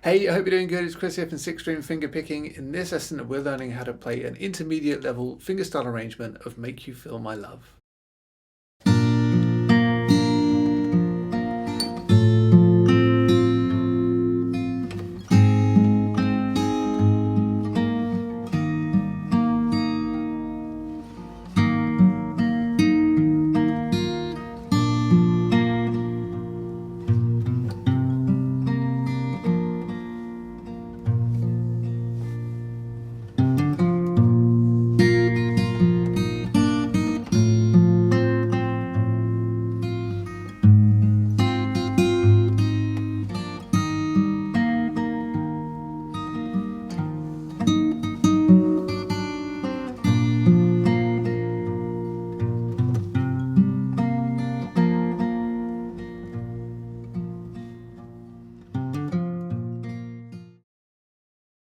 Hey, I hope you're doing good. It's Chris here from Sixth String Fingerpicking. In this lesson, we're learning how to play an intermediate level fingerstyle arrangement of Make You Feel My Love.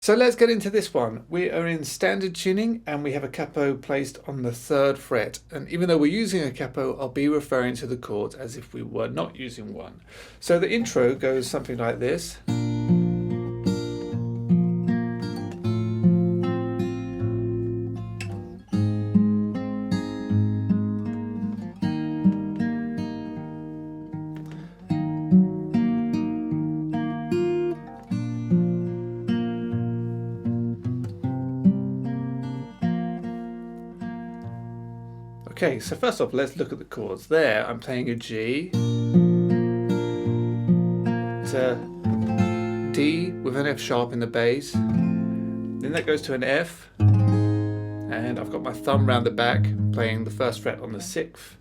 So let's get into this one. We are in standard tuning and we have a capo placed on the 3rd fret. And even though we're using a capo, I'll be referring to the chords as if we were not using one. So the intro goes something like this. Okay, so first off, let's look at the chords. There, I'm playing a G, to D with an F sharp in the bass, then that goes to an F, and I've got my thumb round the back, playing the 1st fret on the 6th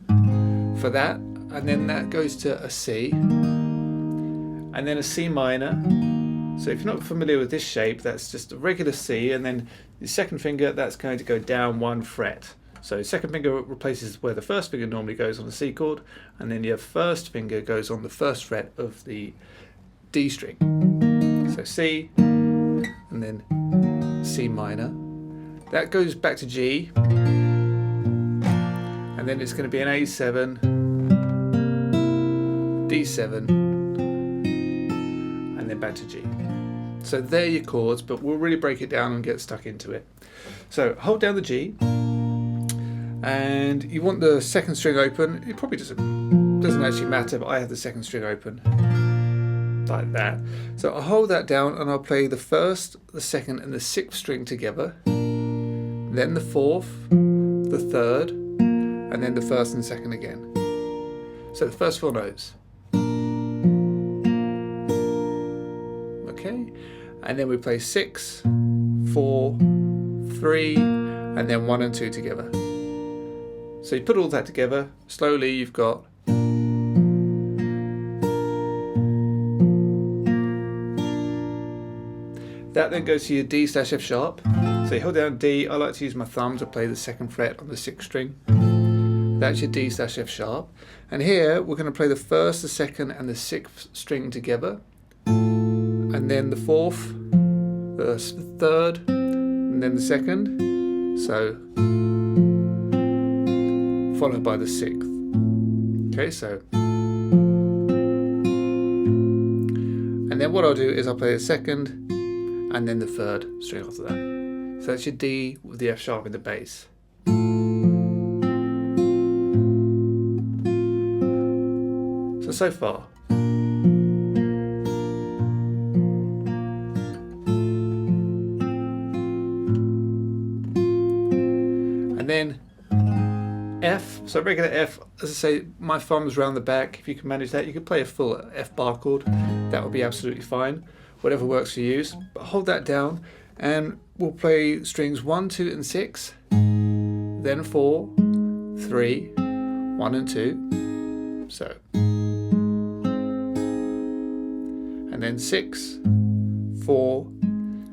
for that, and then that goes to a C, and then a C minor. So if you're not familiar with this shape, that's just a regular C, and then the 2nd finger, that's going to go down 1 fret. So 2nd finger replaces where the 1st finger normally goes on the C chord, and then your 1st finger goes on the 1st fret of the D string. So C, and then C minor. That goes back to G, and then it's going to be an A7, D7, and then back to G. So they're your chords, but we'll really break it down and get stuck into it. So hold down the G. And you want the 2nd string open. It probably doesn't actually matter, but I have the 2nd string open like that. So I'll hold that down and I'll play the 1st, the 2nd and the 6th string together, then the 4th, the 3rd, and then the 1st and 2nd again. So the first 4 notes. Okay, and then we play 6, 4, 3, and then 1 and 2 together. So you put all that together, slowly you've got that, then goes to your D slash F sharp. So you hold down D, I like to use my thumb to play the 2nd fret on the 6th string. That's your D slash F sharp. And here we're going to play the 1st, the 2nd and the 6th string together. And then the 4th, the 3rd, and then the 2nd. So followed by the 6th. Okay, so. And then what I'll do is I'll play the 2nd and then the 3rd string after that. So that's your D with the F sharp in the bass. So far. And then F, so regular F, as I say, my thumb's round the back. If you can manage that, you could play a full F bar chord. That would be absolutely fine. Whatever works for you. But hold that down and we'll play strings 1, 2 and 6, then 4, 3, 1 and 2. So. And then 6, 4,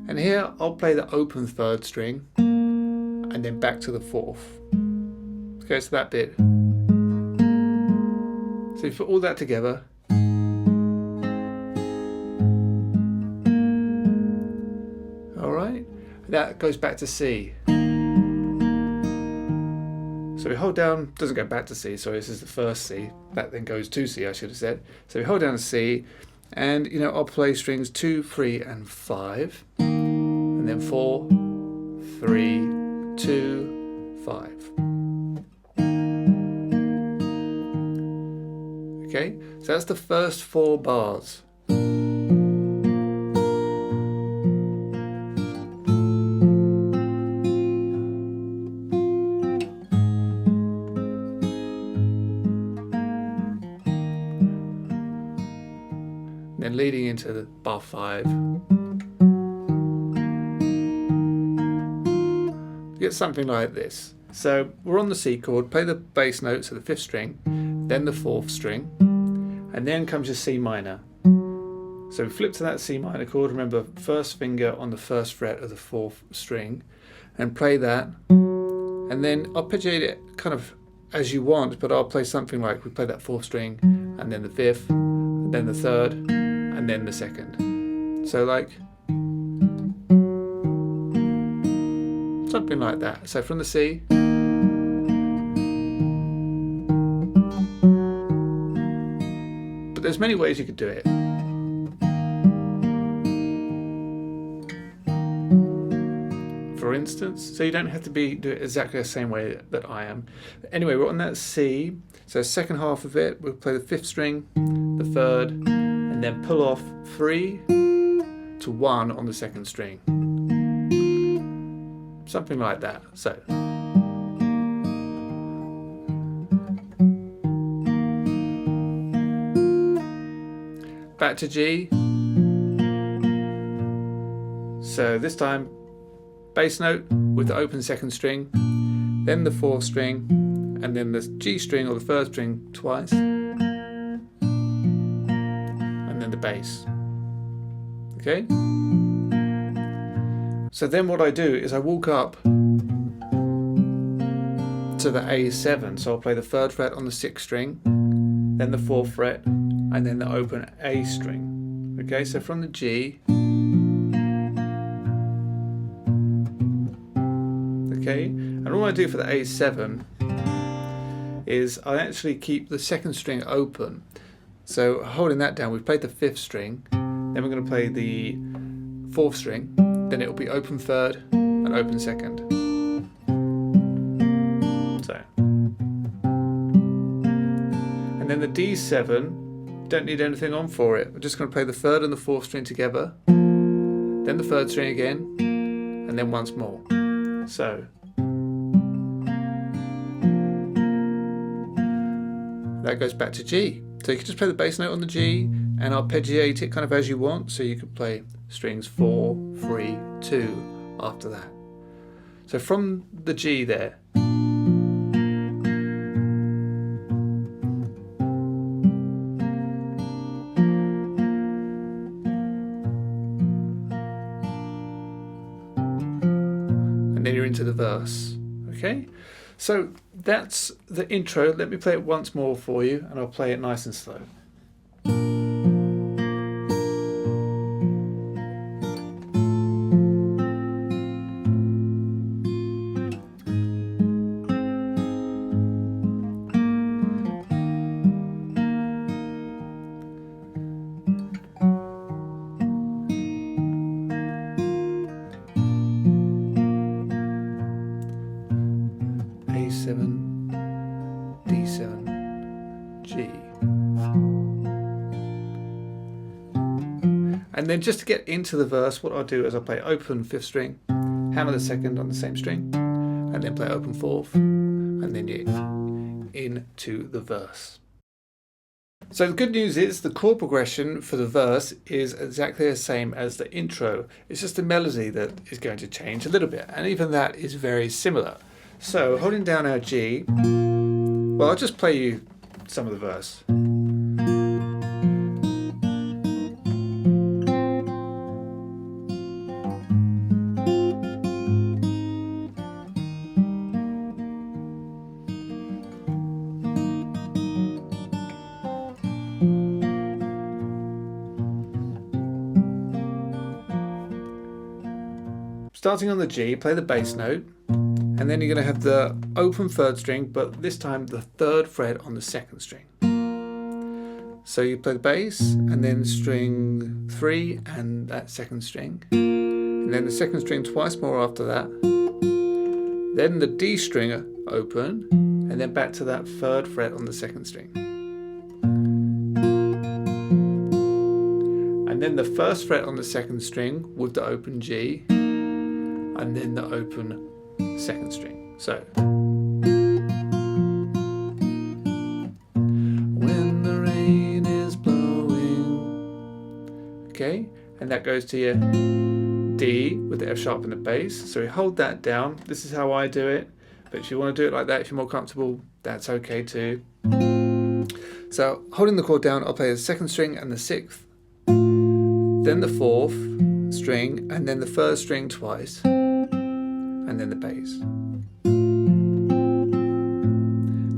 and here I'll play the open 3rd string and then back to the 4th. Okay, so that bit. So you put all that together. Alright, that goes back to C. So we hold down, doesn't go back to C, sorry, this is the 1st C. That then goes to C, I should have said. So we hold down a C, And you know, I'll play strings 2, 3 and 5, and then 4, 3, 2, 5. Okay, so that's the first 4 bars. Then leading into the bar 5, you get something like this. So we're on the C chord, play the bass note, so the 5th string, then the 4th string, and then comes your C minor. So flip to that C minor chord, remember first finger on the 1st fret of the 4th string, and play that, and then arpeggiate it kind of as you want, but I'll play something like we play that 4th string, and then the 5th, and then the 3rd, and then the 2nd. So like something like that. So from the C, but there's many ways you could do it. For instance, so you don't have to do it exactly the same way that I am. But anyway, we're on that C, so second half of it, we'll play the 5th string, the 3rd, and then pull off 3 to 1 on the 2nd string. Something like that. So back to G. So this time bass note with the open 2nd string, then the 4th string, and then the G string or the 3rd string twice, and then the bass. Okay? So then what I do is I walk up to the A7, so I'll play the 3rd fret on the 6th string, then the 4th fret, and then the open A string. Okay, so from the G, okay, and all I do for the A7 is I actually keep the 2nd string open. So holding that down, we've played the 5th string, then we're going to play the 4th string, then it will be open 3rd and open 2nd. So, and then the D7, don't need anything on for it. We're just going to play the 3rd and the 4th string together, then the 3rd string again, and then once more. So that goes back to G. So you can just play the bass note on the G and arpeggiate it kind of as you want. So you could play strings 4, 3, 2 after that. So from the G there, and then you're into the verse. Okay? So that's the intro. Let me play it once more for you, and I'll play it nice and slow. A7, D7, G. And then just to get into the verse, what I'll do is I'll play open 5th string, hammer the 2nd on the same string, and then play open 4th, and then you're into the verse. So the good news is the chord progression for the verse is exactly the same as the intro. It's just the melody that is going to change a little bit, and even that is very similar. So holding down our G, well, I'll just play you some of the verse. Starting on the G, play the bass note, and then you're going to have the open 3rd string, but this time the 3rd fret on the 2nd string. So you play the bass and then string 3 and that second string, and then the second string twice more after that, then the D string open, and then back to that 3rd fret on the 2nd string. And then the 1st fret on the 2nd string with the open G, and then the open 2nd string. So when the rain is blowing, okay, and that goes to your D with the F sharp and the bass. So we hold that down. This is how I do it, but if you want to do it like that, if you're more comfortable, that's okay too. So holding the chord down, I'll play the 2nd string and the 6th, then the 4th string, and then the 1st string twice, and then the bass,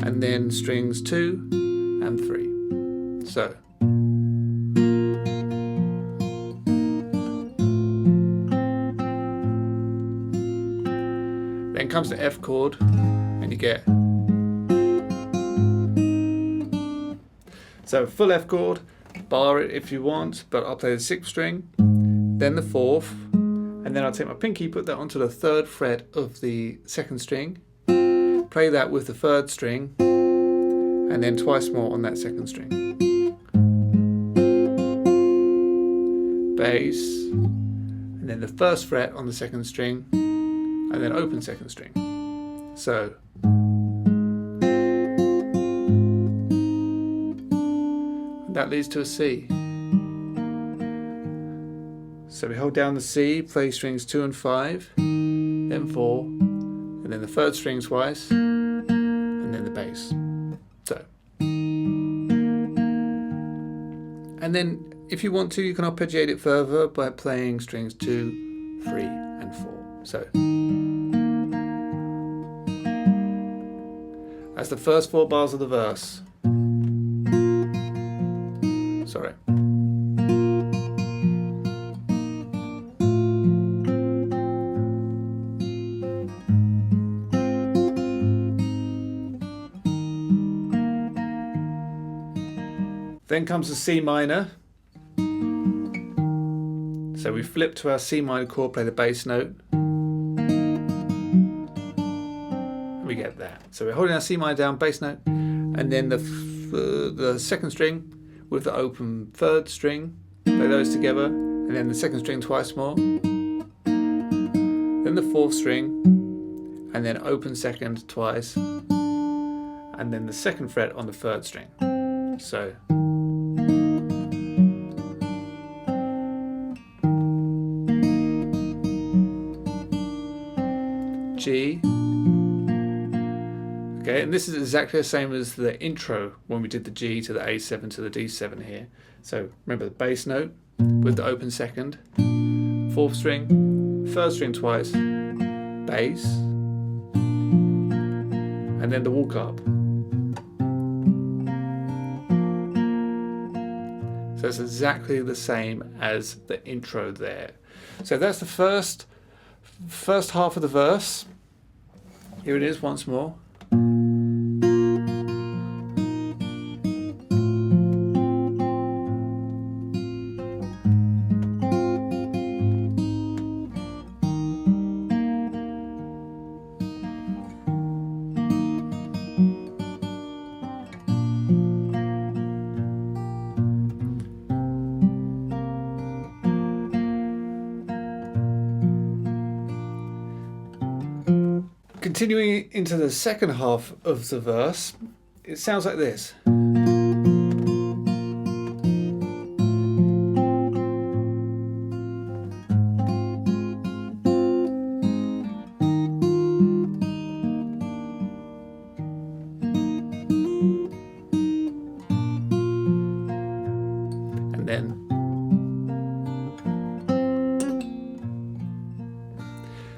and then strings 2 and 3. So then comes the F chord, and you get, so full F chord, bar it if you want, but I'll play the 6th string, then the 4th, and then I'll take my pinky, put that onto the 3rd fret of the 2nd string, play that with the 3rd string, and then twice more on that 2nd string. Bass, and then the 1st fret on the 2nd string, and then open 2nd string. So that leads to a C. So we hold down the C, play strings 2 and 5, then 4, and then the 3rd string twice, and then the bass. So, and then if you want to, you can arpeggiate it further by playing strings 2, 3, and 4. So that's the first 4 bars of the verse. Sorry. Then comes the C minor. So we flip to our C minor chord, play the bass note. We get that. So we're holding our C minor down, bass note, and then the 2nd string with the open 3rd string, play those together, and then the 2nd string twice more, then the 4th string, and then open 2nd twice, and then the 2nd fret on the 3rd string. So G. Okay, and this is exactly the same as the intro when we did the G to the A7 to the D7 here. So remember the bass note with the open 2nd, 4th string, 1st string twice, bass, and then the walk up. So it's exactly the same as the intro there. So that's the first half of the verse. Here it is once more. Continuing into the second half of the verse, it sounds like this. And then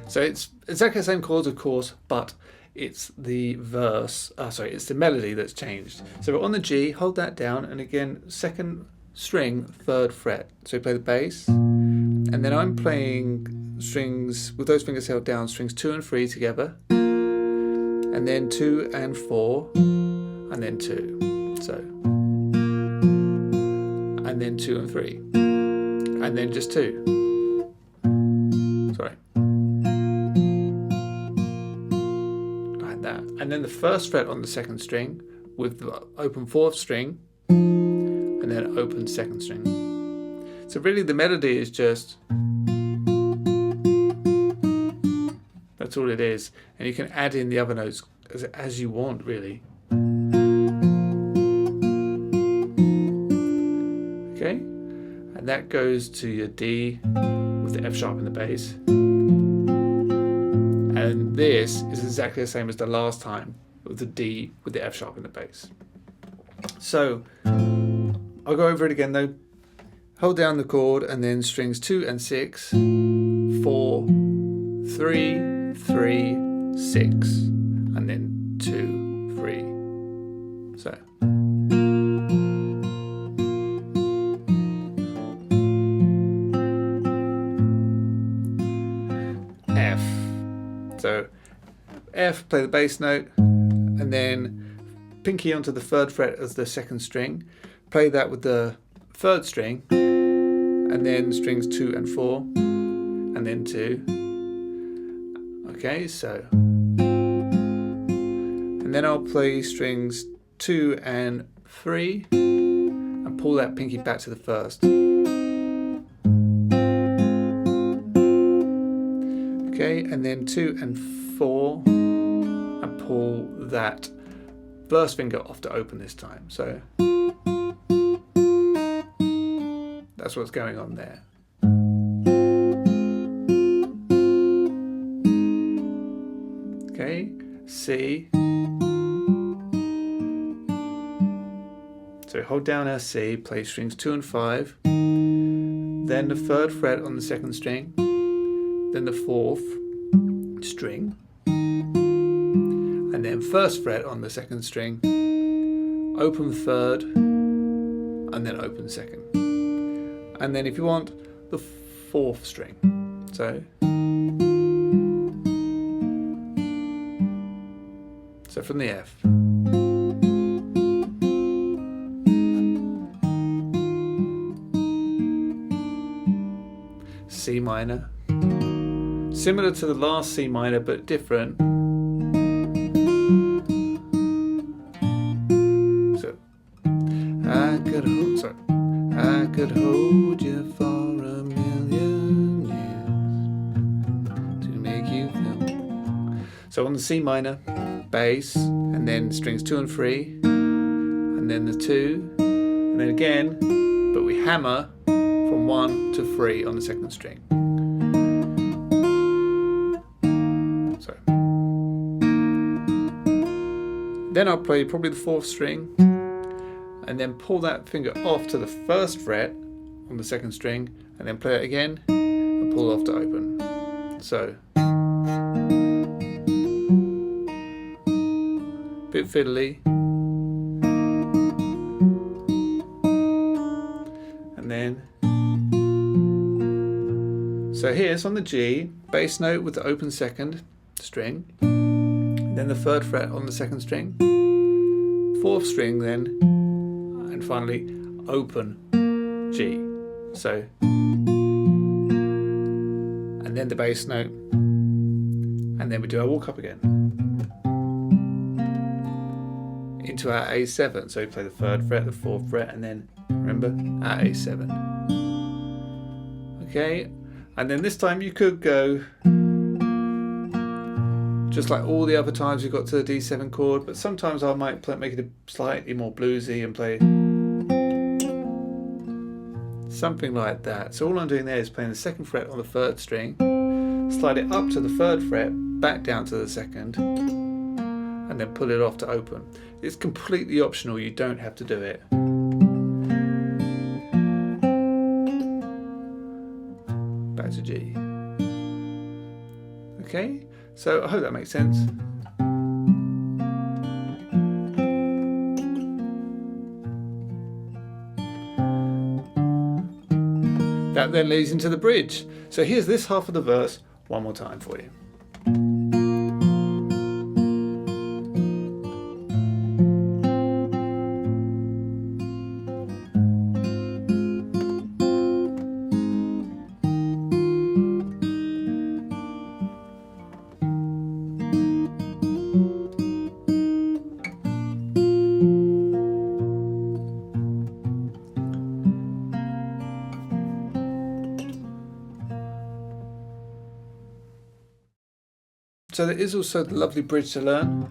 so it's exactly the same chords, of course, but it's the verse, it's the melody that's changed. So we're on the G, hold that down, and again, 2nd string, 3rd fret. So we play the bass, and then I'm playing strings, with those fingers held down, strings 2 and 3 together, and then 2 and 4, and then 2. So and then 2 and 3, and then just 2. Sorry. Like that. And then the first fret on the second string with the open fourth string, and then open second string. So really the melody is just, that's all it is. And you can add in the other notes as you want, really. Okay, and that goes to your D with the F sharp in the bass. And this is exactly the same as the last time with the D with the F sharp in the bass. So I'll go over it again though. Hold down the chord and then strings 2 and 6, 4, 3, 3, 6, and then 2, 3. So. F. So F, play the bass note, and then pinky onto the 3rd fret as the 2nd string. Play that with the 3rd string, and then strings 2 and 4, and then 2. Okay, so. And then I'll play strings 2 and 3, and pull that pinky back to the 1st. Okay, and then 2 and 4, and pull that 1st finger off to open this time. So that's what's going on there. Okay, C. So hold down our C, play strings 2 and 5, then the 3rd fret on the 2nd string, then the 4th string, and then 1st fret on the 2nd string, open 3rd, and then open 2nd. And then if you want, the 4th string. So from the F. C minor. Similar to the last C minor, but different. So I could hold you for a million years to make you feel. So on the C minor, bass, and then strings 2 and 3, and then the 2, and then again, but we hammer from 1 to 3 on the 2nd string. So then I'll play probably the 4th string, and then pull that finger off to the 1st fret on the 2nd string, and then play it again and pull off to open. So bit fiddly, and then so here's on the G, bass note with the open 2nd string, then the 3rd fret on the 2nd string, 4th string then, and finally open G. So, and then the bass note, and then we do our walk up again into our A7. So we play the 3rd fret, the 4th fret, and then remember our A7. Okay, and then this time you could go just like all the other times you got to the D7 chord, but sometimes I might make it slightly more bluesy and play something like that. So all I'm doing there is playing the 2nd fret on the 3rd string, slide it up to the 3rd fret, back down to the 2nd, and then pull it off to open. It's completely optional, you don't have to do it. Back to G. Okay, so I hope that makes sense. That then leads into the bridge. So here's this half of the verse one more time for you. So there is also the lovely bridge to learn.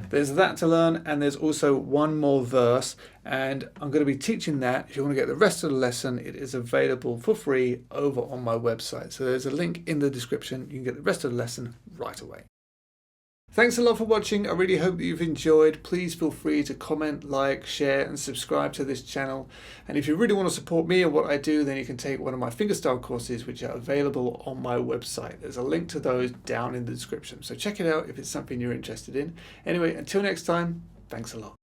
There's that to learn, and there's also one more verse, and I'm going to be teaching that. If you want to get the rest of the lesson, it is available for free over on my website. So there's a link in the description. You can get the rest of the lesson right away. Thanks a lot for watching. I really hope that you've enjoyed. Please feel free to comment, like, share and subscribe to this channel. And if you really want to support me and what I do, then you can take one of my Fingerstyle courses, which are available on my website. There's a link to those down in the description. So check it out if it's something you're interested in. Anyway, until next time, thanks a lot.